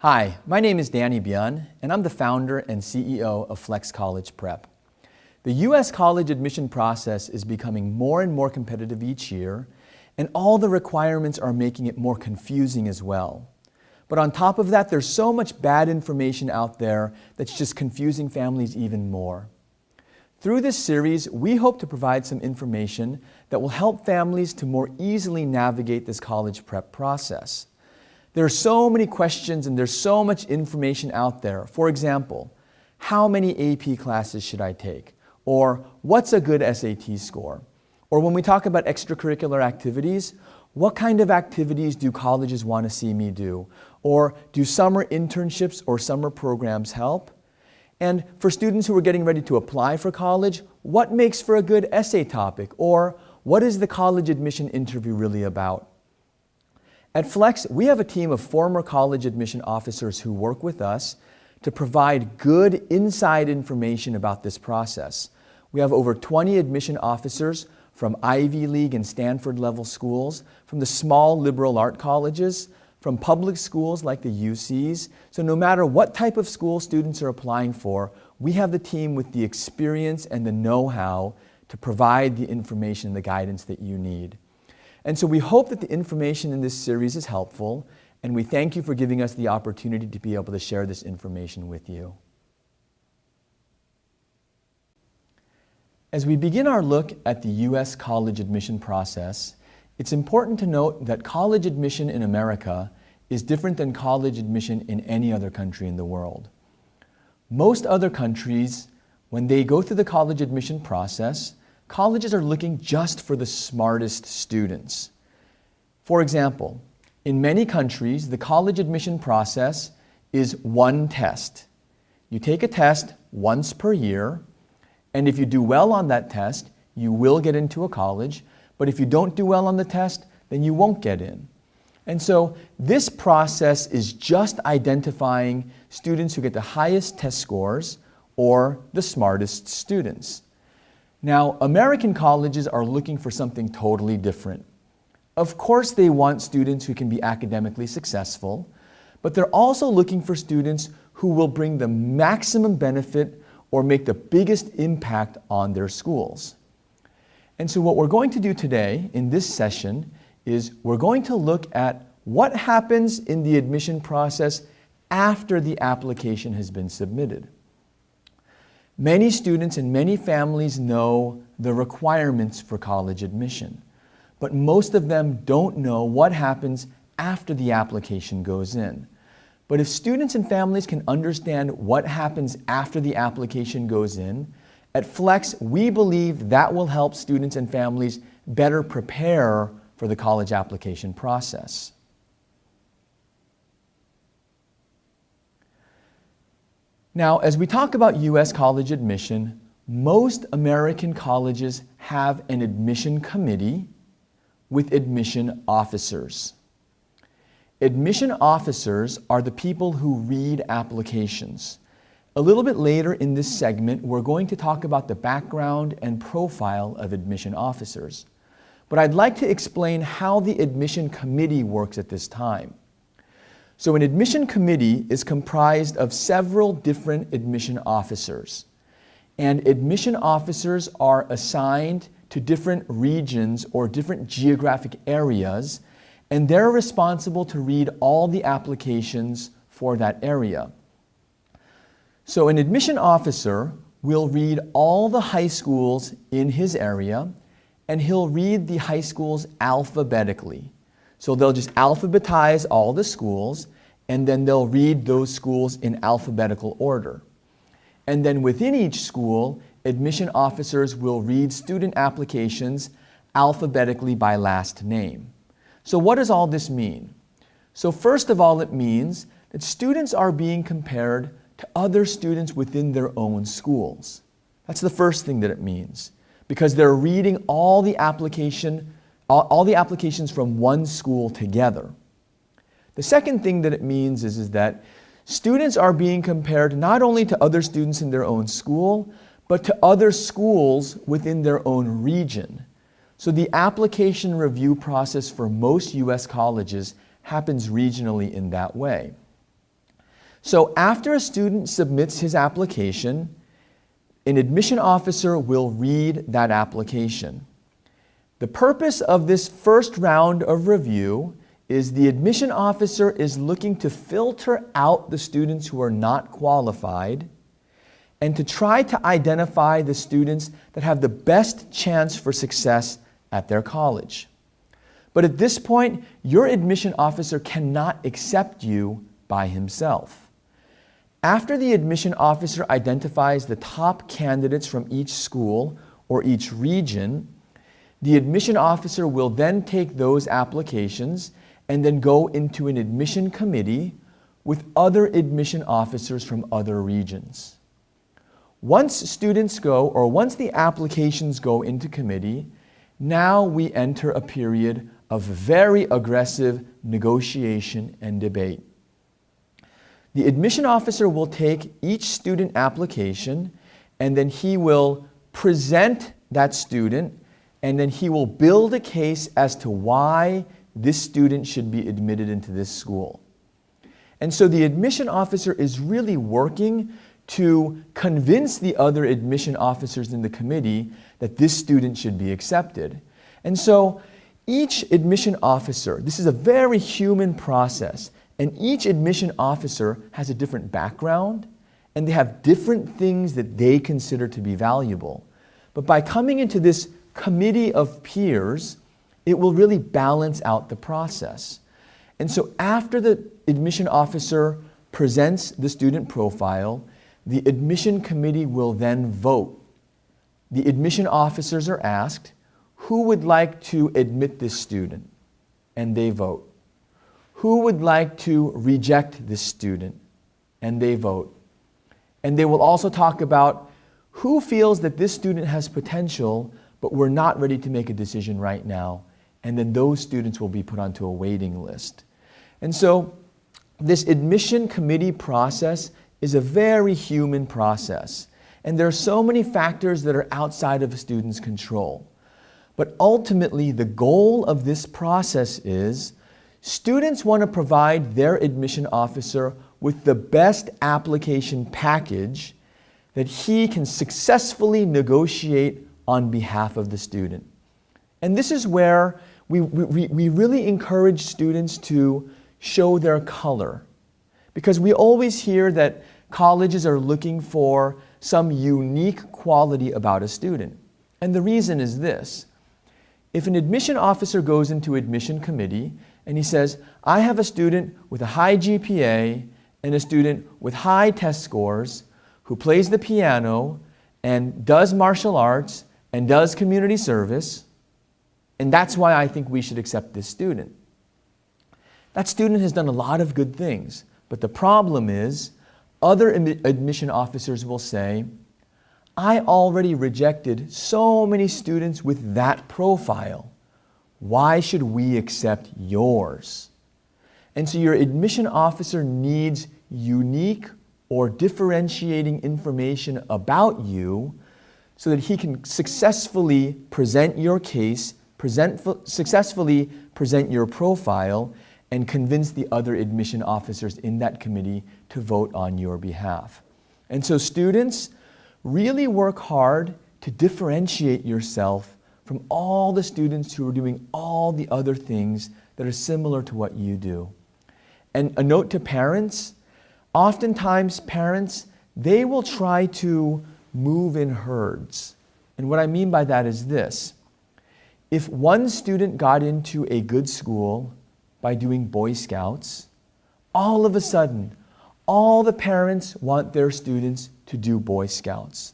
Hi, my name is Danny Byun, and I'm the founder and CEO of Flex College Prep. The U.S. college admission process is becoming more and more competitive each year, and all the requirements are making it more confusing as well. But on top of that, there's so much bad information out there that's just confusing families even more. Through this series, we hope to provide some information that will help families to more easily navigate this college prep process. There are so many questions and there's so much information out there. For example, how many AP classes should I take? Or what's a good SAT score? Or when we talk about extracurricular activities, what kind of activities do colleges want to see me do? Or do summer internships or summer programs help? And for students who are getting ready to apply for college, what makes for a good essay topic? Or what is the college admission interview really about? At Flex, we have a team of former college admission officers who work with us to provide good inside information about this process. We have over 20 admission officers from Ivy League and Stanford level schools, from the small liberal art colleges, from public schools like the UCs. So no matter what type of school students are applying for, we have the team with the experience and the know-how to provide the information and the guidance that you need. And so we hope that the information in this series is helpful, and we thank you for giving us the opportunity to be able to share this information with you. As we begin our look at the U.S. college admission process, it's important to note that college admission in America is different than college admission in any other country in the world. Most other countries, when they go through the college admission process, colleges are looking just for the smartest students. For example, in many countries, the college admission process is one test. You take a test once per year, and if you do well on that test, you will get into a college, but if you don't do well on the test, then you won't get in. And so this process is just identifying students who get the highest test scores or the smartest students. Now, American colleges are looking for something totally different. Of course, they want students who can be academically successful, but they're also looking for students who will bring the maximum benefit or make the biggest impact on their schools. And so what we're going to do today in this session is we're going to look at what happens in the admission process after the application has been submitted. Many students and many families know the requirements for college admission, but most of them don't know what happens after the application goes in. But if students and families can understand what happens after the application goes in, at Flex, we believe that will help students and families better prepare for the college application process. Now, as we talk about U.S. college admission, most American colleges have an admission committee with admission officers. Admission officers are the people who read applications. A little bit later in this segment, we're going to talk about the background and profile of admission officers. But I'd like to explain how the admission committee works at this time. So an admission committee is comprised of several different admission officers. And admission officers are assigned to different regions or different geographic areas, and they're responsible to read all the applications for that area. So an admission officer will read all the high schools in his area, and he'll read the high schools alphabetically. So they'll just alphabetize all the schools, and then they'll read those schools in alphabetical order. And then within each school, admission officers will read student applications alphabetically by last name. So what does all this mean? So first of all, it means that students are being compared to other students within their own schools. That's the first thing that it means, because they're reading all the applications from one school together. The second thing that it means is that students are being compared not only to other students in their own school, but to other schools within their own region. So the application review process for most U.S. colleges happens regionally in that way. So after a student submits his application, an admission officer will read that application. The purpose of this first round of review is the admission officer is looking to filter out the students who are not qualified and to try to identify the students that have the best chance for success at their college. But at this point, your admission officer cannot accept you by himself. After the admission officer identifies the top candidates from each school or each region, the admission officer will then take those applications and then go into an admission committee with other admission officers from other regions. Once the applications go into committee, now we enter a period of very aggressive negotiation and debate. The admission officer will take each student application and then he will present that student and then he will build a case as to why this student should be admitted into this school. And so the admission officer is really working to convince the other admission officers in the committee that this student should be accepted. And so each admission officer, this is a very human process, and each admission officer has a different background, and they have different things that they consider to be valuable. But by coming into this committee of peers, it will really balance out the process. And so after the admission officer presents the student profile, the admission committee will then vote. The admission officers are asked, who would like to admit this student? And they vote. Who would like to reject this student? And they vote. And they will also talk about who feels that this student has potential, but we're not ready to make a decision right now. And then those students will be put onto a waiting list. And so this admission committee process is a very human process. And there are so many factors that are outside of a student's control. But ultimately, the goal of this process is students want to provide their admission officer with the best application package that he can successfully negotiate on behalf of the student. And this is where we really encourage students to show their color. Because we always hear that colleges are looking for some unique quality about a student. And the reason is this. If an admission officer goes into admission committee and he says, I have a student with a high GPA and a student with high test scores who plays the piano and does martial arts and does community service, and that's why I think we should accept this student. That student has done a lot of good things, but the problem is other admission officers will say, I already rejected so many students with that profile. Why should we accept yours? And so your admission officer needs unique or differentiating information about you so that he can successfully present your case, successfully present your profile, and convince the other admission officers in that committee to vote on your behalf. And so students, really work hard to differentiate yourself from all the students who are doing all the other things that are similar to what you do. And a note to parents, oftentimes parents, they will try to move in herds. And what I mean by that is this. If one student got into a good school by doing Boy Scouts, all of a sudden, all the parents want their students to do Boy Scouts.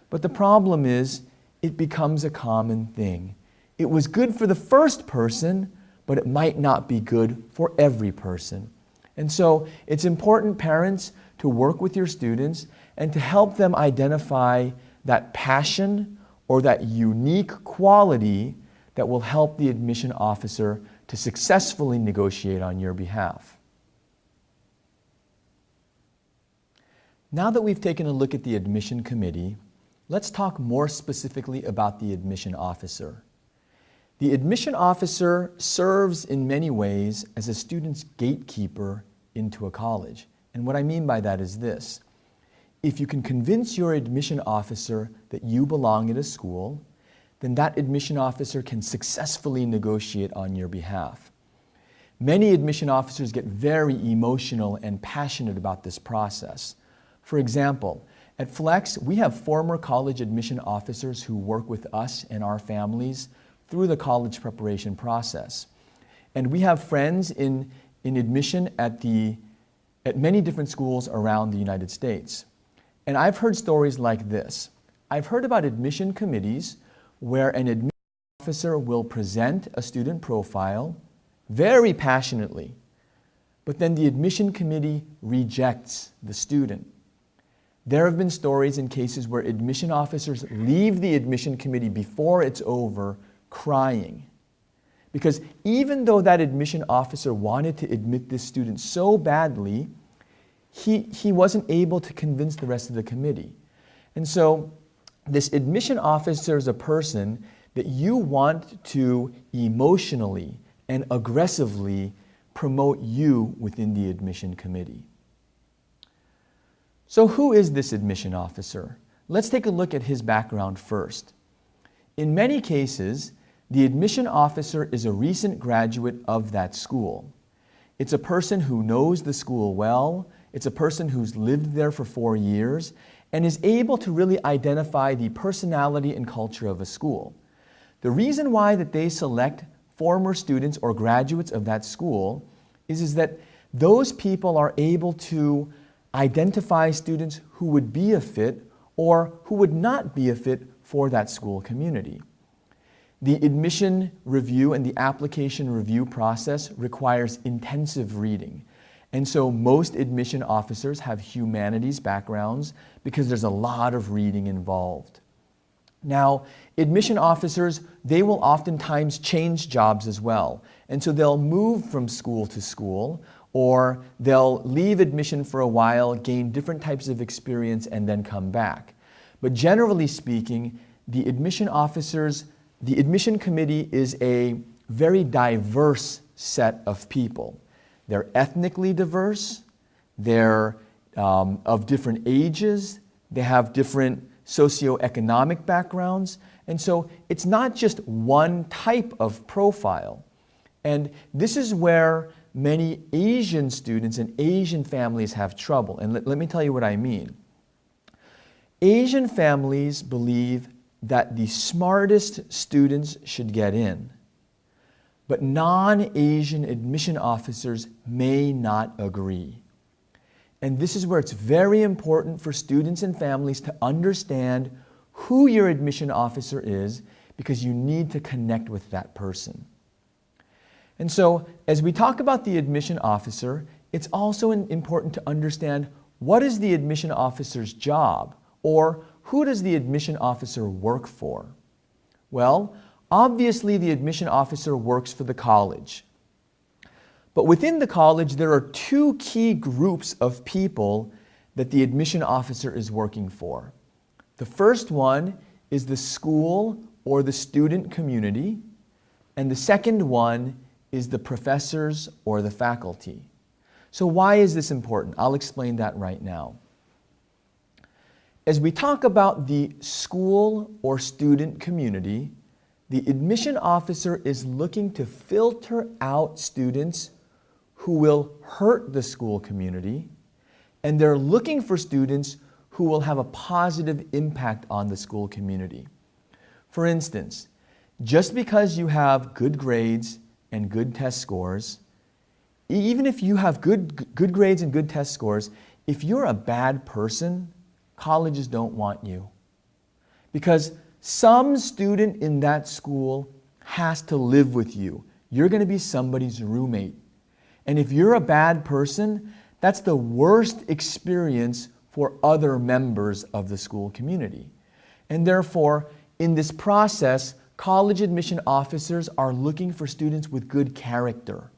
But the problem is, it becomes a common thing. It was good for the first person, but it might not be good for every person. And so it's important, parents, to work with your students and to help them identify that passion or that unique quality that will help the admission officer to successfully negotiate on your behalf. Now that we've taken a look at the admission committee, let's talk more specifically about the admission officer. The admission officer serves in many ways as a student's gatekeeper into a college. And what I mean by that is this. If you can convince your admission officer that you belong at a school, then that admission officer can successfully negotiate on your behalf. Many admission officers get very emotional and passionate about this process. For example, at Flex, we have former college admission officers who work with us and our families through the college preparation process. And we have friends in admission at many different schools around the United States. And I've heard stories like this. I've heard about admission committees where an admission officer will present a student profile very passionately, but then the admission committee rejects the student. There have been stories in cases where admission officers leave the admission committee before it's over crying. Because even though that admission officer wanted to admit this student so badly, he wasn't able to convince the rest of the committee. And so this admission officer is a person that you want to emotionally and aggressively promote you within the admission committee. So who is this admission officer? Let's take a look at his background first. In many cases, the admission officer is a recent graduate of that school. It's a person who knows the school well, it's a person who's lived there for 4 years, and is able to really identify the personality and culture of a school. The reason why that they select former students or graduates of that school is that those people are able to identify students who would be a fit or who would not be a fit for that school community. The admission review and the application review process requires intensive reading. And so most admission officers have humanities backgrounds because there's a lot of reading involved. Now, admission officers, they will oftentimes change jobs as well. And so they'll move from school to school, or they'll leave admission for a while, gain different types of experience, and then come back. But generally speaking, the admission committee is a very diverse set of people. They're ethnically diverse, they're of different ages, they have different socioeconomic backgrounds, and so it's not just one type of profile. And this is where many Asian students and Asian families have trouble. And let me tell you what I mean. Asian families believe that the smartest students should get in, but non-Asian admission officers may not agree. And this is where it's very important for students and families to understand who your admission officer is, because you need to connect with that person. And so, as we talk about the admission officer, it's also important to understand what is the admission officer's job, or who does the admission officer work for? Well, obviously the admission officer works for the college. But within the college, there are two key groups of people that the admission officer is working for. The first one is the school or the student community, and the second one is the professors or the faculty. So why is this important? I'll explain that right now. As we talk about the school or student community, the admission officer is looking to filter out students who will hurt the school community, and they're looking for students who will have a positive impact on the school community. For instance, just because you have good grades and good test scores, even if you have good grades and good test scores, if you're a bad person, colleges don't want you. Because some student in that school has to live with you. You're going to be somebody's roommate. And if you're a bad person, that's the worst experience for other members of the school community. And therefore, in this process, college admission officers are looking for students with good character.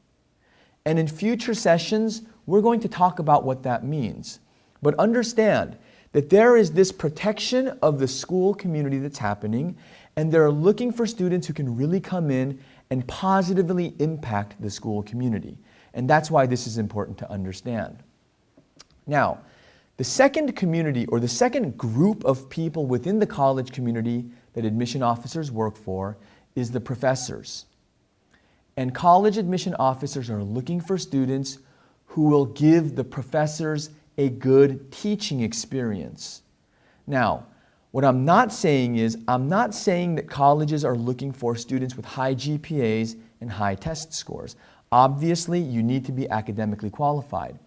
And in future sessions, we're going to talk about what that means. But understand that there is this protection of the school community that's happening, and they're looking for students who can really come in and positively impact the school community. And that's why this is important to understand. Now, the second community, or the second group of people within the college community that admission officers work for, is the professors. And college admission officers are looking for students who will give the professors a good teaching experience. Now, what I'm not saying is, I'm not saying that colleges are looking for students with high GPAs and high test scores. Obviously, you need to be academically qualified.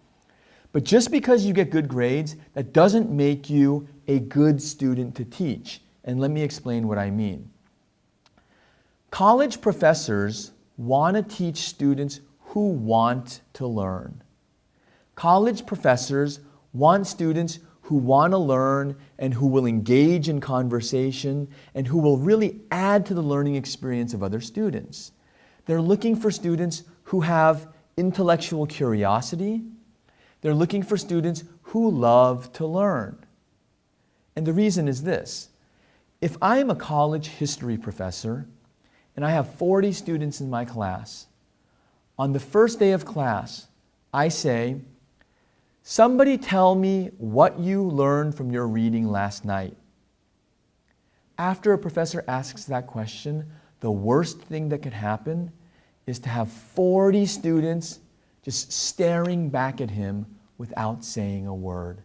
But just because you get good grades, that doesn't make you a good student to teach. And let me explain what I mean. College professors want to teach students who want to learn. College professors want students who want to learn and who will engage in conversation and who will really add to the learning experience of other students. They're looking for students who have intellectual curiosity. They're looking for students who love to learn. And the reason is this. If I'm a college history professor and I have 40 students in my class, on the first day of class, I say, somebody tell me what you learned from your reading last night. After a professor asks that question, the worst thing that could happen is to have 40 students just staring back at him without saying a word.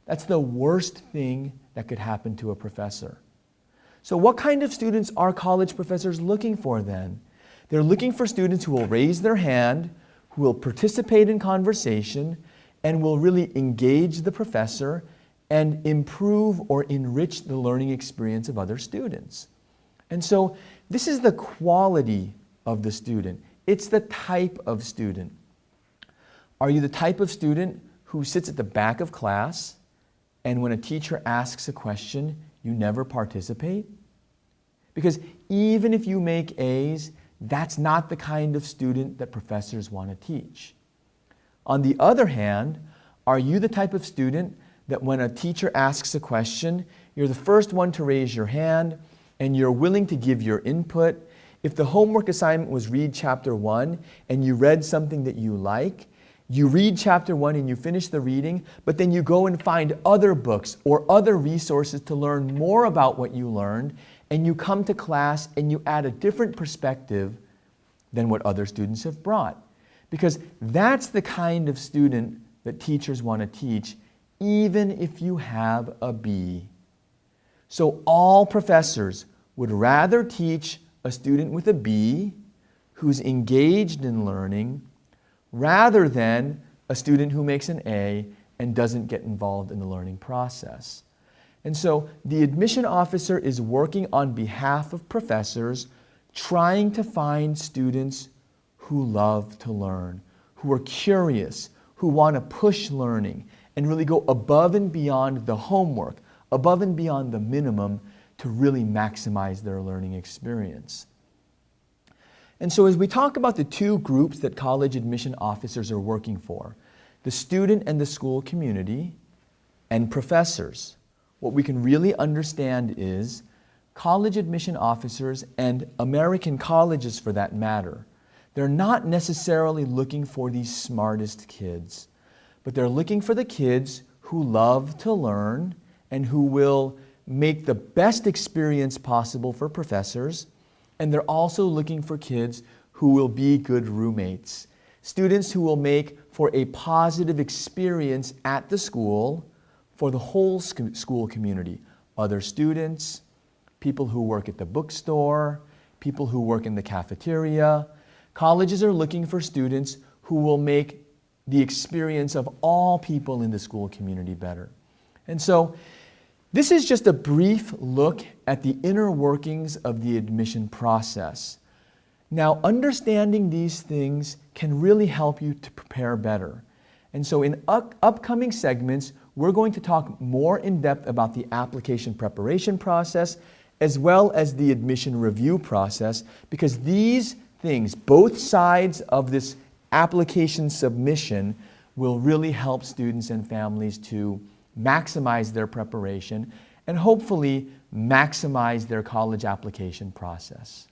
That's the worst thing that could happen to a professor. So what kind of students are college professors looking for then? They're looking for students who will raise their hand, who will participate in conversation, and will really engage the professor and improve or enrich the learning experience of other students. And so this is the quality of the student. It's the type of student. Are you the type of student who sits at the back of class and when a teacher asks a question, you never participate? Because even if you make A's, that's not the kind of student that professors want to teach. On the other hand, are you the type of student that when a teacher asks a question, you're the first one to raise your hand and you're willing to give your input? If the homework assignment was read chapter 1 and you read something that you like, you read chapter 1 and you finish the reading, but then you go and find other books or other resources to learn more about what you learned, and you come to class and you add a different perspective than what other students have brought. Because that's the kind of student that teachers want to teach, even if you have a B. So all professors would rather teach a student with a B who's engaged in learning rather than a student who makes an A and doesn't get involved in the learning process. And so the admission officer is working on behalf of professors, trying to find students who love to learn, who are curious, who want to push learning and really go above and beyond the homework, above and beyond the minimum to really maximize their learning experience. And so as we talk about the two groups that college admission officers are working for, the student and the school community and professors, what we can really understand is college admission officers and American colleges for that matter, they're not necessarily looking for the smartest kids, but they're looking for the kids who love to learn and who will make the best experience possible for professors. And they're also looking for kids who will be good roommates, students who will make for a positive experience at the school for the whole school community, other students, people who work at the bookstore, people who work in the cafeteria. Colleges are looking for students who will make the experience of all people in the school community better. And so this is just a brief look at the inner workings of the admission process. Now, understanding these things can really help you to prepare better. And so in upcoming segments, we're going to talk more in depth about the application preparation process as well as the admission review process, because these things, both sides of this application submission, will really help students and families to maximize their preparation and hopefully maximize their college application process.